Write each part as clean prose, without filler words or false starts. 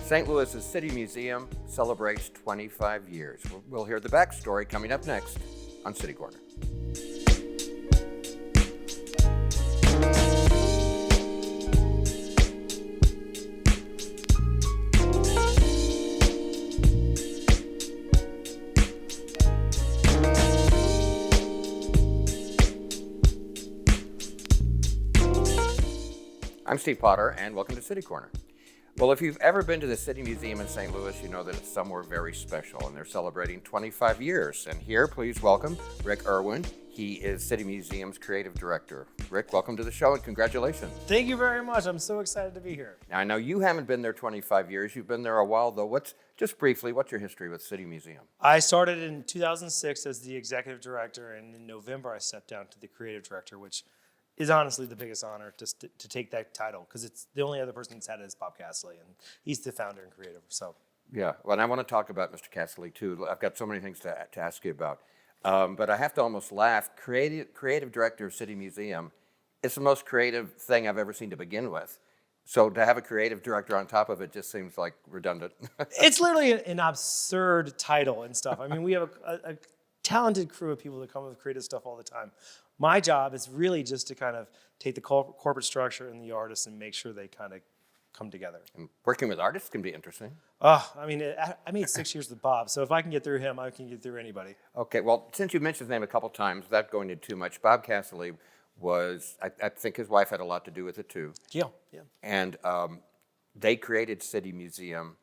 St. Louis's City Museum celebrates 25 years. We'll hear the backstory coming up next on City Corner. I'm Steve Potter, and welcome to City Corner. Well, if you've ever been to the City Museum in St. Louis, you know that it's somewhere very special, and they're celebrating 25 years. And here, please welcome Rick Erwin. He is City Museum's creative director. Rick, welcome to the show, and congratulations. Thank you very much. I'm so excited to be here. Now, I know you haven't been there 25 years. You've been there a while, though. Just briefly, what's your history with City Museum? I started in 2006 as the executive director, and in November I stepped down to the creative director, which is honestly the biggest honor to take that title, because it's the only other person that's had it is Bob Castley, and he's the founder and creator. So, yeah, well, and I want to talk about Mr. Castley too. I've got so many things to ask you about, but I have to almost laugh. Creative director of City Museum, it's the most creative thing I've ever seen to begin with. So to have a creative director on top of it just seems like redundant. It's literally an absurd title and stuff. I mean, we have a talented crew of people that come up with creative stuff all the time. My job is really just to kind of take the corporate structure and the artists and make sure they kind of come together. And working with artists can be interesting. I made 6 years with Bob, so if I can get through him, I can get through anybody. Okay, well, since you mentioned his name a couple times, without going into too much, Bob Castley was, I think his wife had a lot to do with it too. Yeah. And they created City Museum,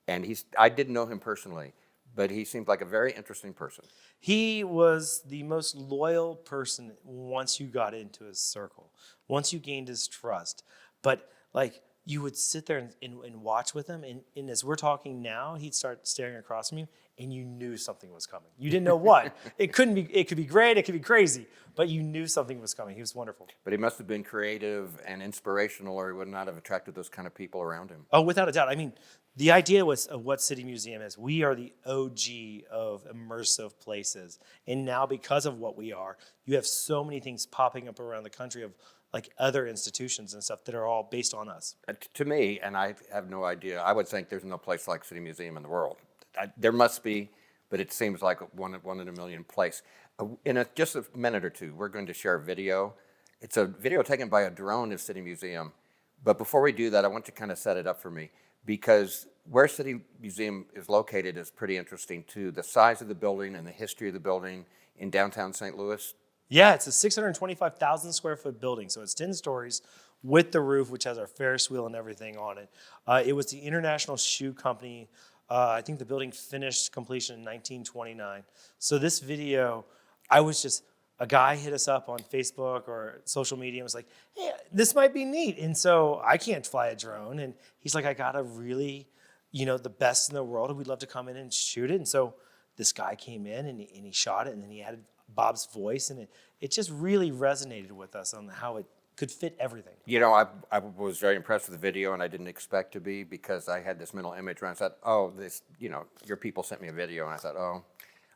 and I didn't know him personally, but he seemed like a very interesting person. He was the most loyal person once you got into his circle, once you gained his trust. But you would sit there and watch with him, and as we're talking now, he'd start staring across from you, and you knew something was coming. You didn't know what. It could be great, it could be crazy, but you knew something was coming. He was wonderful. But he must have been creative and inspirational, or he would not have attracted those kind of people around him. Oh, without a doubt. I mean, the idea of what City Museum is, we are the OG of immersive places. And now because of what we are, you have so many things popping up around the country of other institutions and stuff that are all based on us. To me, and I have no idea, I would think there's no place like City Museum in the world. There must be, but it seems like one in a million place. In just a minute or two, we're going to share a video. It's a video taken by a drone of City Museum. But before we do that, I want to kind of set it up for me, because where City Museum is located is pretty interesting too. The size of the building and the history of the building in downtown St. Louis. Yeah, it's a 625,000 square foot building. So it's 10 stories with the roof, which has our Ferris wheel and everything on it. It was the International Shoe Company. I think the building finished completion in 1929. So this video, a guy hit us up on Facebook or social media and was like, hey, this might be neat. And so I can't fly a drone. And he's like, I got a really, the best in the world, and we'd love to come in and shoot it. And so this guy came in and he shot it, and then he added Bob's voice, and it just really resonated with us on how it could fit everything. I was very impressed with the video, and I didn't expect to be, because I had this mental image where I thought, your people sent me a video, and I thought, oh,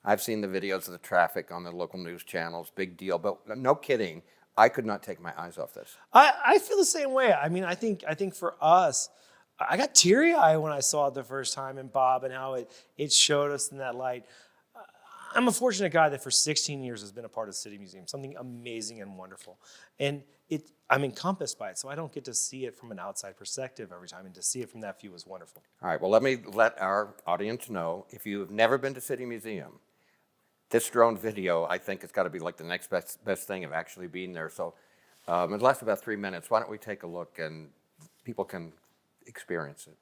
I've seen the videos of the traffic on the local news channels, big deal. But no kidding, I could not take my eyes off this. I feel the same way. I mean, I think for us, I got teary-eyed when I saw it the first time in Bob and how it showed us in that light. I'm a fortunate guy that for 16 years has been a part of City Museum, something amazing and wonderful. And I'm encompassed by it, so I don't get to see it from an outside perspective every time, and to see it from that view is wonderful. All right, well, let me let our audience know, if you have never been to City Museum, this drone video, I think it's got to be like the next best thing of actually being there. So it lasts about 3 minutes. Why don't we take a look, and people can experience it.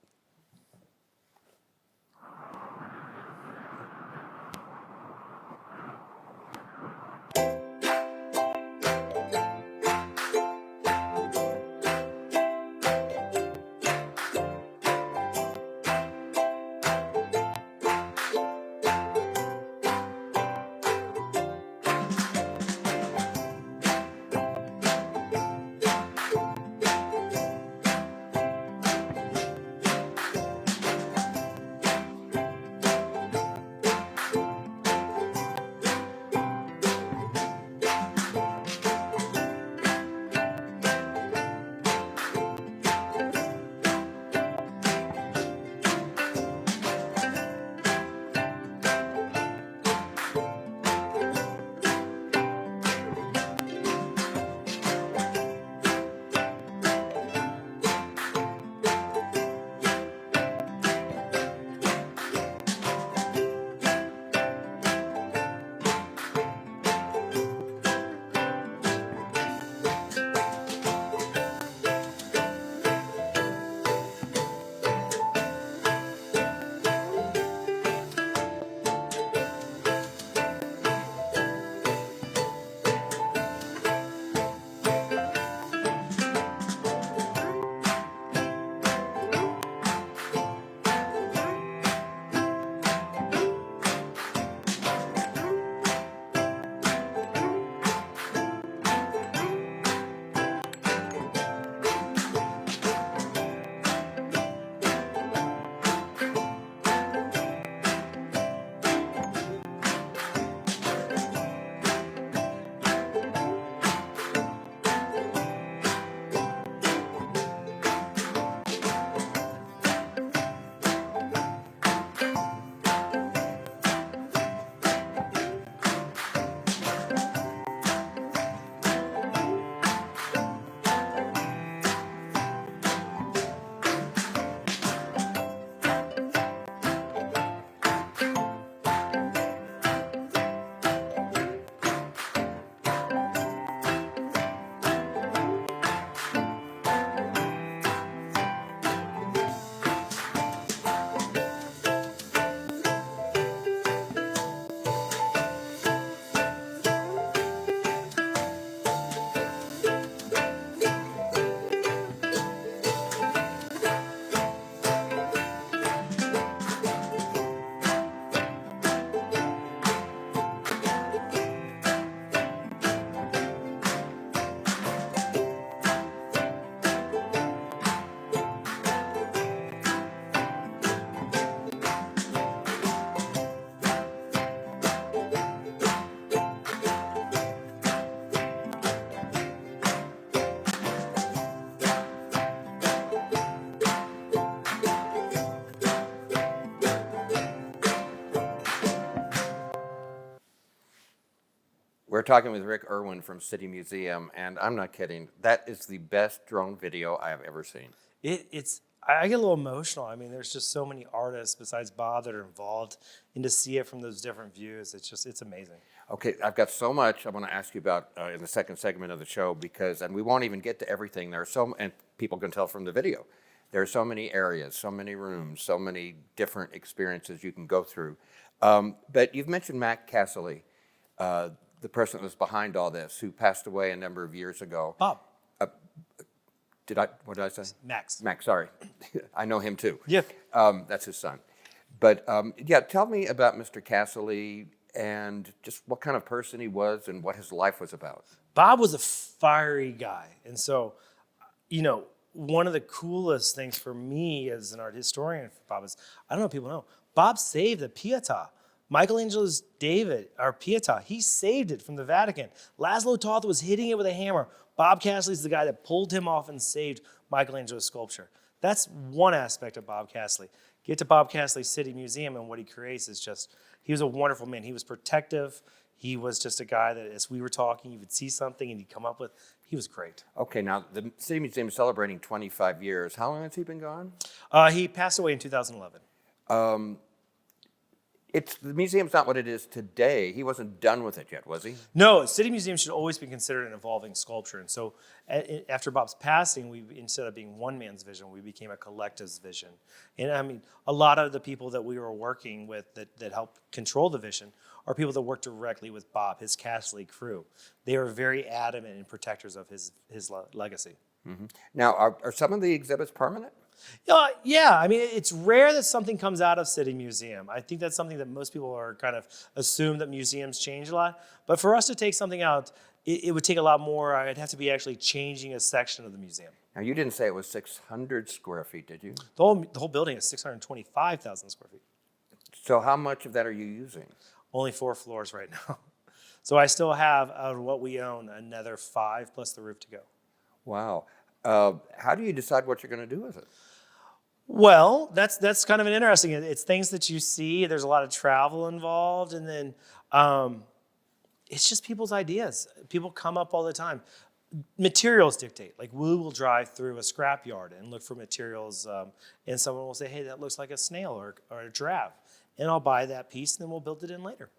We're talking with Rick Erwin from City Museum, and I'm not kidding. That is the best drone video I have ever seen. I get a little emotional. I mean, there's just so many artists besides Bob that are involved, and to see it from those different views, it's amazing. Okay, I've got so much I want to ask you about in the second segment of the show and we won't even get to everything. And people can tell from the video, there are so many areas, so many rooms, so many different experiences you can go through. But you've mentioned Mac Castley, the person that was behind all this, who passed away a number of years ago. Bob. What did I say? Max. Max, sorry. I know him too. Yeah. That's his son. But yeah, tell me about Mr. Castley and just what kind of person he was and what his life was about. Bob was a fiery guy. And so, one of the coolest things for me as an art historian for Bob is, I don't know if people know, Bob saved the Pietà. Michelangelo's David, or Pietà, he saved it from the Vatican. Laszlo Toth was hitting it with a hammer. Bob Castley's the guy that pulled him off and saved Michelangelo's sculpture. That's one aspect of Bob Castley. Get to Bob Castley's City Museum, and what he creates is just, he was a wonderful man. He was protective. He was just a guy that, as we were talking, you would see something and he'd come up with, he was great. Okay, now the City Museum is celebrating 25 years. How long has he been gone? He passed away in 2011. The museum's not what it is today. He wasn't done with it yet, was he? No, City Museum should always be considered an evolving sculpture. And so after Bob's passing, instead of being one man's vision, we became a collective's vision. And I mean, a lot of the people that we were working with that helped control the vision are people that work directly with Bob, his Castley crew. They are very adamant and protectors of his legacy. Mm-hmm. Now, are some of the exhibits permanent? Yeah, I mean, it's rare that something comes out of City Museum. I think that's something that most people are kind of assume that museums change a lot. But for us to take something out, it would take a lot more. I'd have to be actually changing a section of the museum. Now, you didn't say it was 600 square feet, did you? The whole building is 625,000 square feet. So how much of that are you using? Only 4 floors right now. So I still have, out of what we own, another 5 plus the roof to go. Wow. How do you decide what you're going to do with it? Well, that's kind of an interesting. It's things that you see. There's a lot of travel involved, and then it's just people's ideas. People come up all the time. Materials dictate. Like we will drive through a scrapyard and look for materials, and someone will say, "Hey, that looks like a snail or a giraffe," and I'll buy that piece, and then we'll build it in later.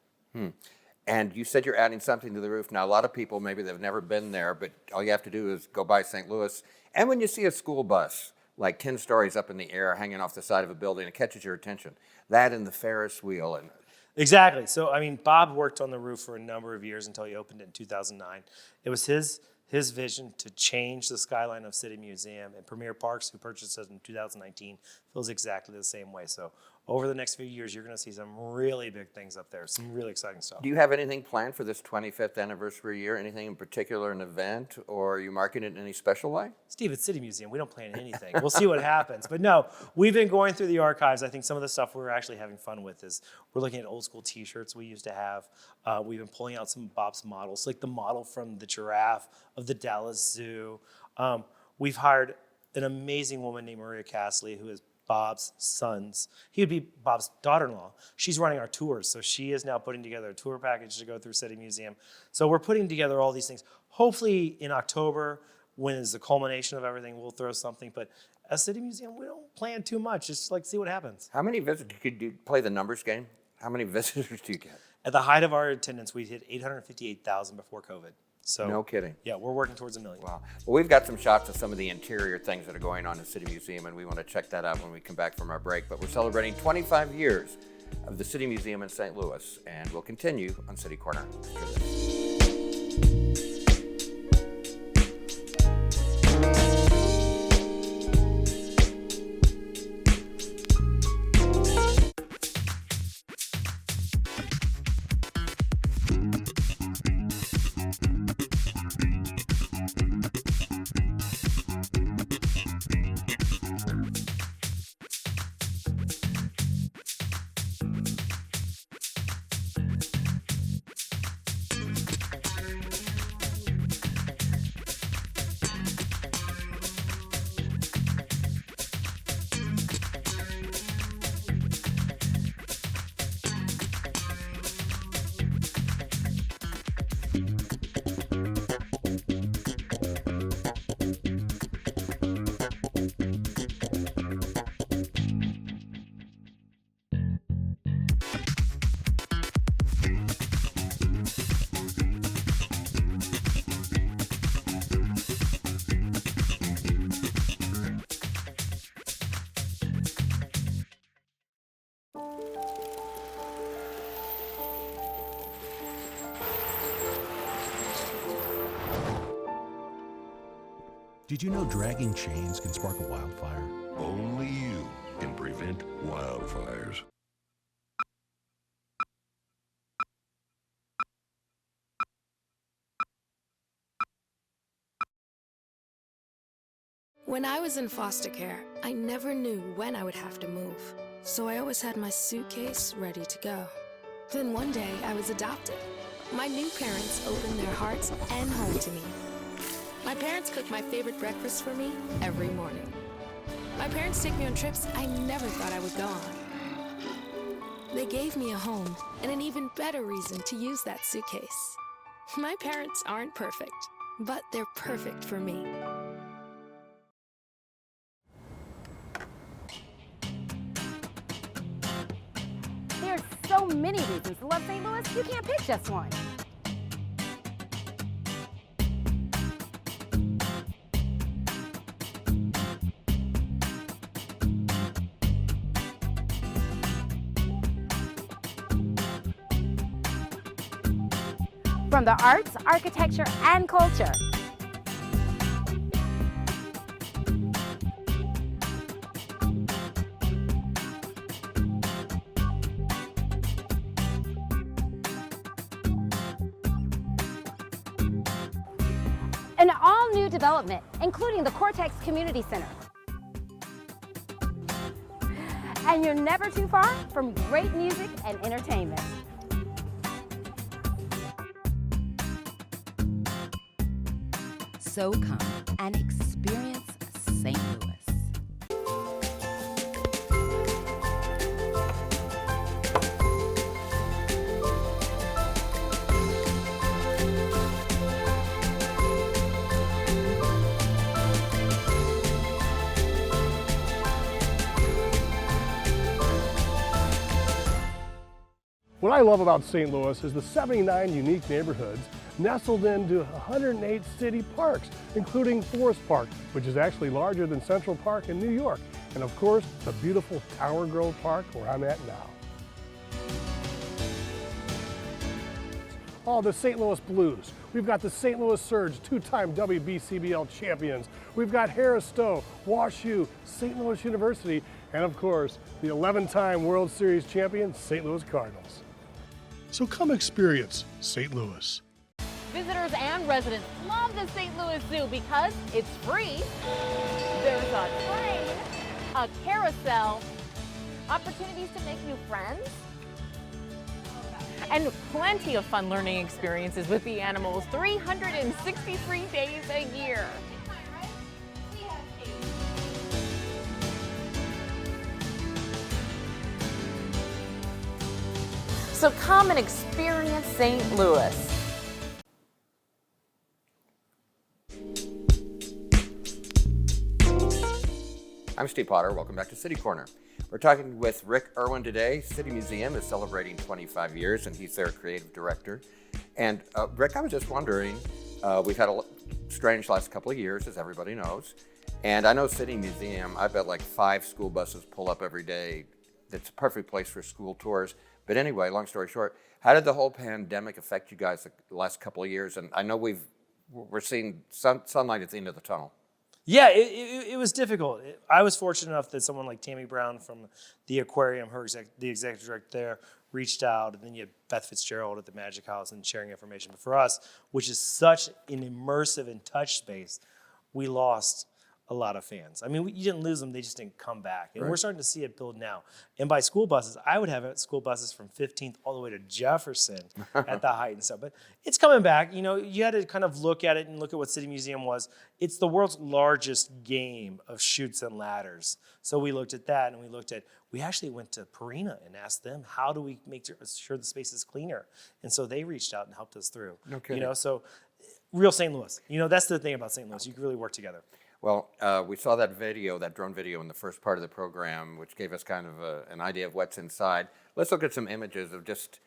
And you said you're adding something to the roof. Now, a lot of people, maybe they've never been there, but all you have to do is go by St. Louis. And when you see a school bus, like 10 stories up in the air, hanging off the side of a building, it catches your attention. That and the Ferris wheel. And Exactly. So, I mean, Bob worked on the roof for a number of years until he opened it in 2009. It was his vision to change the skyline of City Museum, and Premier Parks, who purchased it in 2019, feels exactly the same way. So over the next few years, you're going to see some really big things up there, some really exciting stuff. do you have anything planned for this 25th anniversary year? Anything in particular, an event, or are you marketing it in any special way? Steve, it's City Museum. We don't plan anything. We'll see what happens. But no, we've been going through the archives. I think some of the stuff we're actually having fun with is we're looking at old school T-shirts we used to have. We've been pulling out some of Bob's models, like the model from the giraffe of the Dallas Zoo. We've hired an amazing woman named Maria Castley, who is Bob's son's. He would be Bob's daughter-in-law. She's running our tours, so she is now putting together a tour package to go through City Museum. So we're putting together all these things. Hopefully in October, when is the culmination of everything, we'll throw something. But at City Museum, we don't plan too much. Just like see what happens. How many visitors, could you play the numbers game? How many visitors do you get? At the height of our attendance, we hit 858,000 before COVID. So No kidding. yeah, we're working towards 1 million. Wow. Well, we've got some shots of some of the interior things that are going on in the City Museum, and we want to check that out when we come back from our break. But we're celebrating 25 years of the City Museum in St. Louis, and we'll continue on City Corner after this. Did you know dragging chains can spark a wildfire? Only you can prevent wildfires. When I was in foster care, I never knew when I would have to move, so I always had my suitcase ready to go. Then one day, I was adopted. My new parents opened their hearts and home to me. My parents cook my favorite breakfast for me every morning. My parents take me on trips I never thought I would go on. They gave me a home and an even better reason to use that suitcase. My parents aren't perfect, but they're perfect for me. There's so many reasons to love St. Louis, you can't pick just one. From the arts, architecture, and culture. An all-new development, including the Cortex Community Center. And you're never too far from great music and entertainment. So come and experience St. Louis. What I love about St. Louis is the 79 unique neighborhoods nestled into 108 city parks, including Forest Park, which is actually larger than Central Park in New York, and of course, the beautiful Tower Grove Park where I'm at now. Oh, the St. Louis Blues. We've got the St. Louis Surge, two-time WBCBL champions. We've got Harris Stowe, WashU, St. Louis University, and of course, the 11-time World Series champion, St. Louis Cardinals. So come experience St. Louis. Visitors and residents love the St. Louis Zoo because it's free. There's a train, a carousel, opportunities to make new friends, and plenty of fun learning experiences with the animals 363 days a year. So come and experience St. Louis. I'm Steve Potter. Welcome back to City Corner. We're talking with Rick Erwin today. City Museum is celebrating 25 years, and he's their creative director. And Rick, I was just wondering, we've had a strange last couple of years, as everybody knows. And I know City Museum, I bet like 5 school buses pull up every day. That's a perfect place for school tours. But anyway, long story short, how did the whole pandemic affect you guys the last couple of years? And I know we're seeing sunlight at the end of the tunnel. Yeah, it was difficult. I was fortunate enough that someone like Tammy Brown from the aquarium, the executive director there, reached out, and then you had Beth Fitzgerald at the Magic House and sharing information. But for us, which is such an immersive and touch space, we lost a lot of fans. I mean, you didn't lose them, they just didn't come back. And we're starting to see it build now. And by school buses, I would have school buses from 15th all the way to Jefferson at the height and stuff. But it's coming back. You know, you had to kind of look at it and look at what City Museum was. It's the world's largest game of chutes and ladders. So we looked at that, and we actually went to Purina and asked them, how do we make sure the space is cleaner? And so they reached out and helped us through. Okay. You know, so real St. Louis. You know, that's the thing about St. Louis. You can really work together. Well, we saw that drone video in the first part of the program, which gave us kind of an idea of what's inside. Let's look at some images of just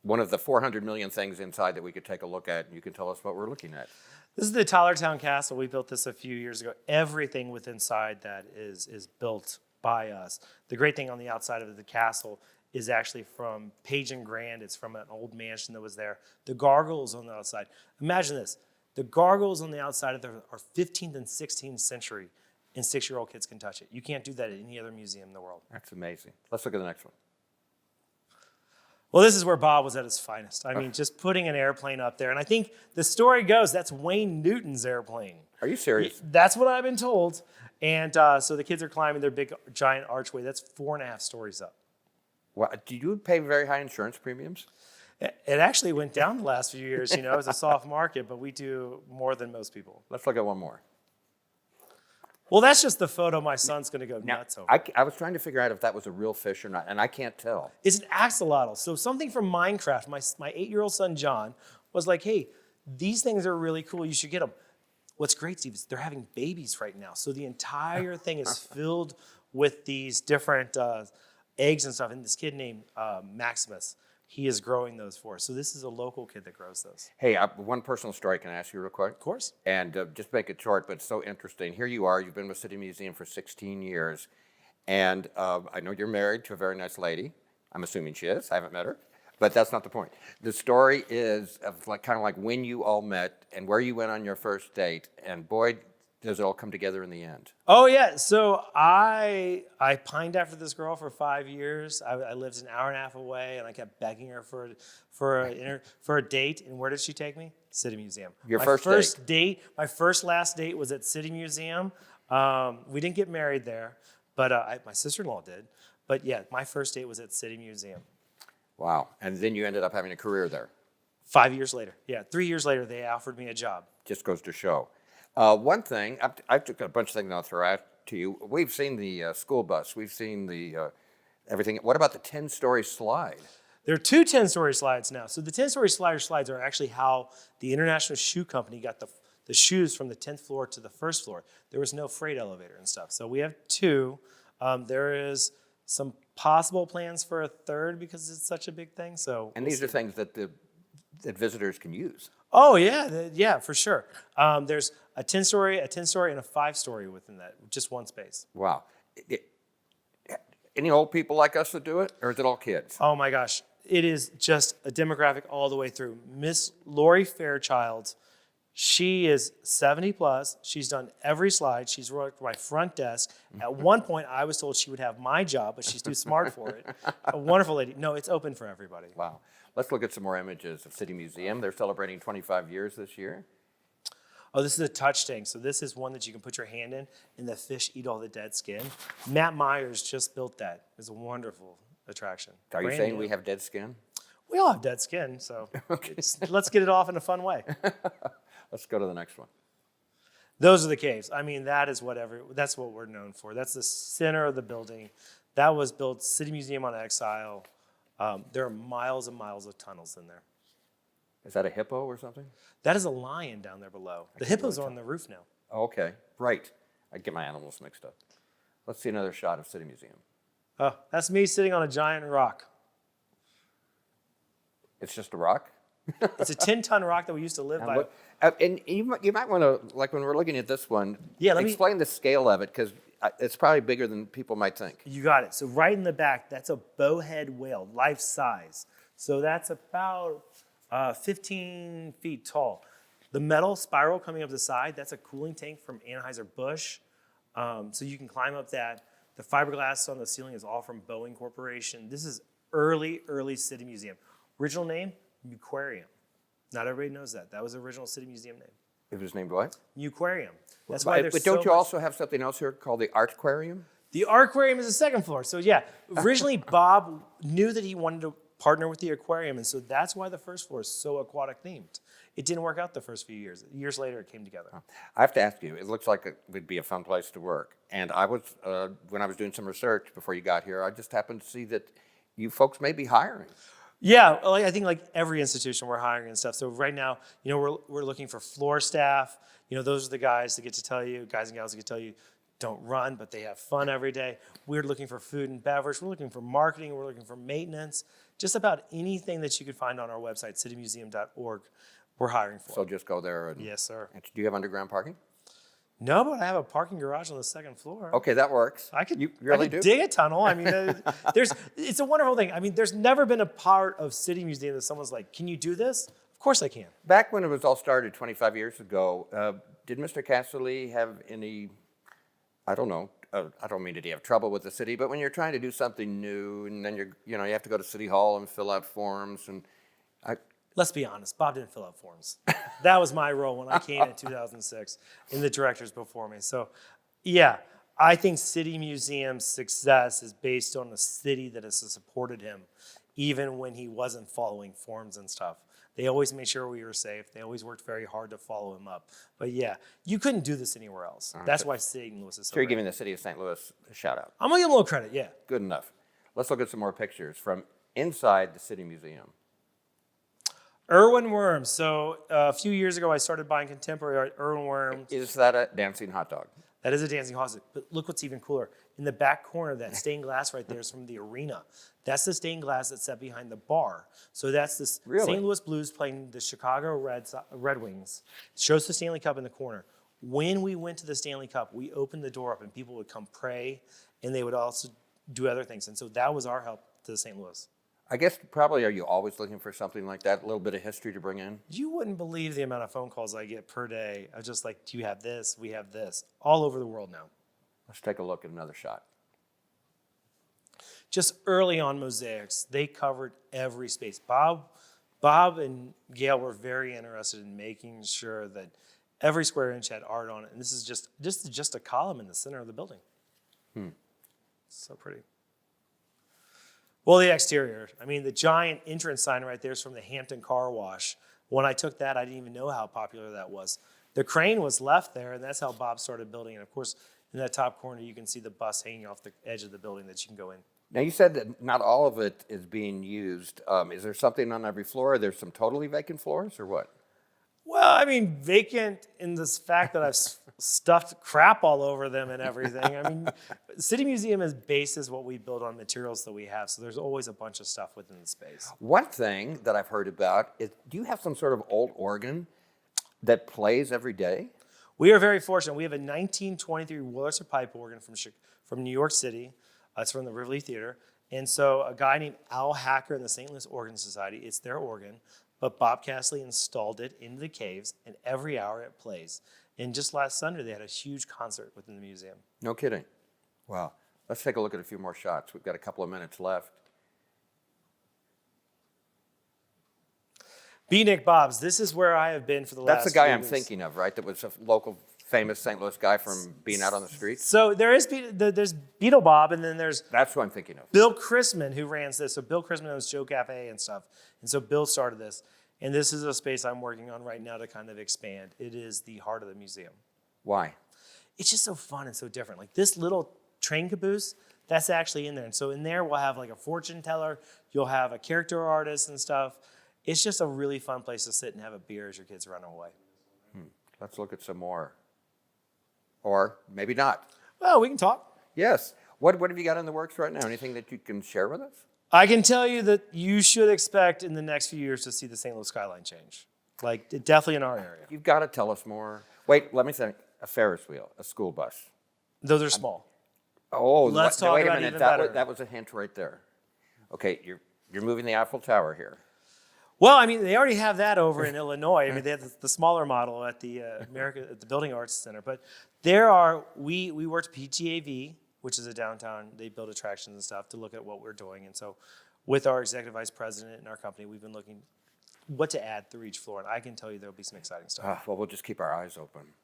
one of the 400 million things inside that we could take a look at, and you can tell us what we're looking at. This is the Tylertown Castle. We built this a few years ago. Everything within inside that is built by us. The great thing on the outside of the castle is actually from Page and Grand. It's from an old mansion that was there. The gargoyles on the outside. Imagine this. The gargoyles on the outside of there are 15th and 16th century, and 6-year-old kids can touch it. You can't do that at any other museum in the world. That's amazing. Let's look at the next one. Well, this is where Bob was at his finest. I mean, just putting an airplane up there. And I think the story goes, that's Wayne Newton's airplane. Are you serious? That's what I've been told. And so the kids are climbing their big, giant archway. That's 4.5 stories up. Well, do you pay very high insurance premiums? It actually went down the last few years. You know, it's a soft market, but we do more than most people. Let's look at one more. Well, that's just the photo my son's going to go nuts over. I was trying to figure out if that was a real fish or not, and I can't tell. It's an axolotl. So something from Minecraft. My 8-year-old son, John, was like, hey, these things are really cool. You should get them. What's great, Steve, is they're having babies right now. So the entire thing is filled with these different eggs and stuff. And this kid named Maximus, he is growing those for us. So this is a local kid that grows those. Hey, one personal story. Can I ask you real quick? Of course. And just make it short, but it's so interesting. Here you are. You've been with City Museum for 16 years. And I know you're married to a very nice lady. I'm assuming she is. I haven't met her. But that's not the point. The story is of kind of like when you all met and where you went on your first date. And boy, does it all come together in the end. Oh, yeah. So I pined after this girl for 5 years. I lived an hour and a half away, and I kept begging her for a date. And where did she take me? City Museum. Your my first date? My last date was at City Museum. We didn't get married there, but my sister-in-law did. But yeah, my first date was at City Museum. Wow. And then you ended up having a career there. 5 years later. Yeah, 3 years later, they offered me a job. Just goes to show. One thing, I took a bunch of things I'll throw out to you. We've seen the school bus. We've seen the everything. What about the 10-story slide? There are 2 10-story slides now. So the 10-story slides are actually how the International Shoe Company got the shoes from the 10th floor to the first floor. There was no freight elevator and stuff. So we have 2. There is some possible plans for a 3rd because it's such a big thing. So these are things that that visitors can use. Oh, yeah, yeah, for sure. There's a 10-story, and a 5-story within that, just one space. Wow. Any old people like us that do it, or is it all kids? Oh, my gosh. It is just a demographic all the way through. Miss Lori Fairchild, she is 70 plus. She's done every slide. She's worked my front desk. At one point, I was told she would have my job, but she's too smart for it. A wonderful lady. No, it's open for everybody. Wow. Let's look at some more images of City Museum. They're celebrating 25 years this year. Oh, this is a touch tank. So this is one that you can put your hand in, and the fish eat all the dead skin. Matt Myers just built that. It's a wonderful attraction. Are you Brand saying new. we have dead skin? We all have dead skin, so let's get it off in a fun way. Let's go to the next one. Those are the caves. I mean, that's what we're known for. That's the center of the building. That was built City Museum on Exile. There are miles and miles of tunnels in there. Is that a hippo or something? That is a lion down there below. The hippos are on the roof now. Oh, okay, right. I get my animals mixed up. Let's see another shot of City Museum. Oh, that's me sitting on a giant rock. It's just a rock? It's a 10-ton rock that we used to live by. And you might want to, like when we're looking at this one, Yeah, explain the scale of it, because it's probably bigger than people might think. You got it. So right in the back, that's a bowhead whale, life size. So that's about 15 feet tall. The metal spiral coming up the side, that's a cooling tank from Anheuser-Busch. So you can climb up that. The fiberglass on the ceiling is all from Boeing Corporation. This is early City Museum. Original name, Aquarium. Not everybody knows that. That was the original City Museum name. It was named what? Aquarium. That's why there's But so don't you much- also have something else here called the Art Aquarium? The Aquarium is the second floor. So yeah, originally Bob knew that he wanted to partner with the aquarium, and so that's why the first floor is so aquatic themed. It didn't work out the first few years. Years later, it came together. I have to ask you, it looks like it would be a fun place to work. And I was, when I was doing some research before you got here, I just happened to see that you folks may be hiring. Yeah, I think like every institution we're hiring and stuff. So right now, we're looking for floor staff. Those are the guys that get to tell you, guys and gals that get to tell you, don't run, but they have fun every day. We're looking for food and beverage. We're looking for marketing. We're looking for maintenance. Just about anything that you could find on our website, citymuseum.org, we're hiring for. So just go there. And, yes, sir. And do you have underground parking? No, but I have a parking garage on the second floor. Okay, that works. You really do? Dig a tunnel. I mean, it's a wonderful thing. I mean, there's never been a part of City Museum that someone's like, can you do this? Of course I can. Back when it was all started 25 years ago, did Mr. Casserly have any, I don't know, I don't mean did he have trouble with the city, but when you're trying to do something new and then you have to go to City Hall and fill out forms and Let's be honest, Bob didn't fill out forms. That was my role when I came in 2006 and the directors before me. So, yeah, I think City Museum's success is based on the city that has supported him, even when he wasn't following forms and stuff. They always made sure we were safe. They always worked very hard to follow him up. But yeah, you couldn't do this anywhere else. That's why St. Louis is so So you're great. giving the city of St. Louis a shout out. I'm going to give him a little credit, yeah. Good enough. Let's look at some more pictures from inside the City Museum. Erwin worms. So a few years ago, I started buying contemporary art, Erwin worms. Is that a dancing hot dog? That is a dancing hostage. But look what's even cooler. In the back corner, that stained glass right there is from the arena. That's the stained glass that's set behind the bar. So that's the Really? St. Louis Blues playing the Chicago Red Wings. It shows the Stanley Cup in the corner. When we went to the Stanley Cup, we opened the door up and people would come pray, and they would also do other things. And so that was our help to St. Louis. I guess probably are you always looking for something like that, a little bit of history to bring in? You wouldn't believe the amount of phone calls I get per day of just like, do you have this? We have this. All over the world now. Let's take a look at another shot. Just early on mosaics, they covered every space. Bob and Gail were very interested in making sure that every square inch had art on it. And this is just a column in the center of the building. So pretty. Well, the exterior. I mean, the giant entrance sign right there is from the Hampton Car Wash. When I took that, I didn't even know how popular that was. The crane was left there, and that's how Bob started building. And of course, in that top corner, you can see the bus hanging off the edge of the building that you can go in. Now, you said that not all of it is being used. Is there something on every floor? Are there some totally vacant floors, or what? Well, I mean, vacant in this fact that I've stuffed crap all over them and everything. I mean, City Museum is bases what we build on materials that we have, so there's always a bunch of stuff within the space. One thing that I've heard about is, do you have some sort of old organ that plays every day? We are very fortunate. We have a 1923 Wurlitzer pipe organ from New York City. It's from the Rivoli Theater. And so a guy named Al Hacker in the St. Louis Organ Society, it's their organ, but Bob Casserly installed it into the caves, and every hour it plays. And just last Sunday, they had a huge concert within the museum. No kidding. Wow. Let's take a look at a few more shots. We've got a couple of minutes left. B-Nick Bob's, this is where I have been for the last That's the guy few I'm weeks. thinking of, right? That was a local, famous St. Louis guy from being out on the streets? So there's Beetle Bob, and then there's That's who I'm thinking of. Bill Chrisman, who ran this. So Bill Chrisman owns Joe Cafe and stuff. And so Bill started this. And this is a space I'm working on right now to kind of expand. It is the heart of the museum. Why? It's just so fun and so different. Like this little train caboose, that's actually in there. And so in there, we'll have like a fortune teller. You'll have a character artist and stuff. It's just a really fun place to sit and have a beer as your kids run away. Let's look at some more. Or maybe not. Well, we can talk. Yes. What have you got in the works right now? Anything that you can share with us? I can tell you that you should expect in the next few years to see the St. Louis skyline change. Like, definitely in our area. You've got to tell us more. Wait, let me think. A Ferris wheel, a school bus. Those are small. Oh, Let's talk wait a about minute. even That better. that was a hint right there. Okay, you're moving the Eiffel Tower here. Well, I mean, they already have that over in Illinois. I mean, they have the smaller model at the at the Building Arts Center. But we worked PTAV, which is a downtown. They build attractions and stuff to look at what we're doing. And so, with our executive vice president and our company, we've been looking what to add through each floor. And I can tell you there'll be some exciting stuff. Well, we'll just keep our eyes open.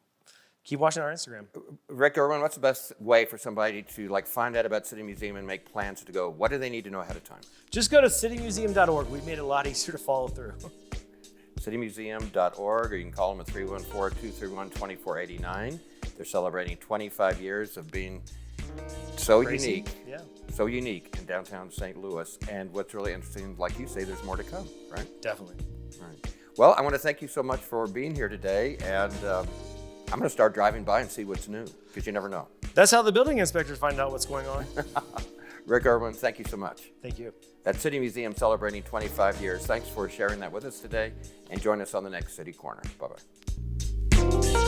Keep watching our Instagram. Rick Erwin, what's the best way for somebody to find out about City Museum and make plans to go? What do they need to know ahead of time? Just go to citymuseum.org. We've made it a lot easier to follow through. citymuseum.org, or you can call them at 314-231-2489. They're celebrating 25 years of being so Crazy. so unique in downtown St. Louis. And what's really interesting, like you say, there's more to come, right? Definitely. All right. Well, I want to thank you so much for being here today, and I'm going to start driving by and see what's new, because you never know. That's how the building inspectors find out what's going on. Rick Erwin, thank you so much. Thank you. That City Museum celebrating 25 years. Thanks for sharing that with us today, and join us on the next City Corner. Bye-bye.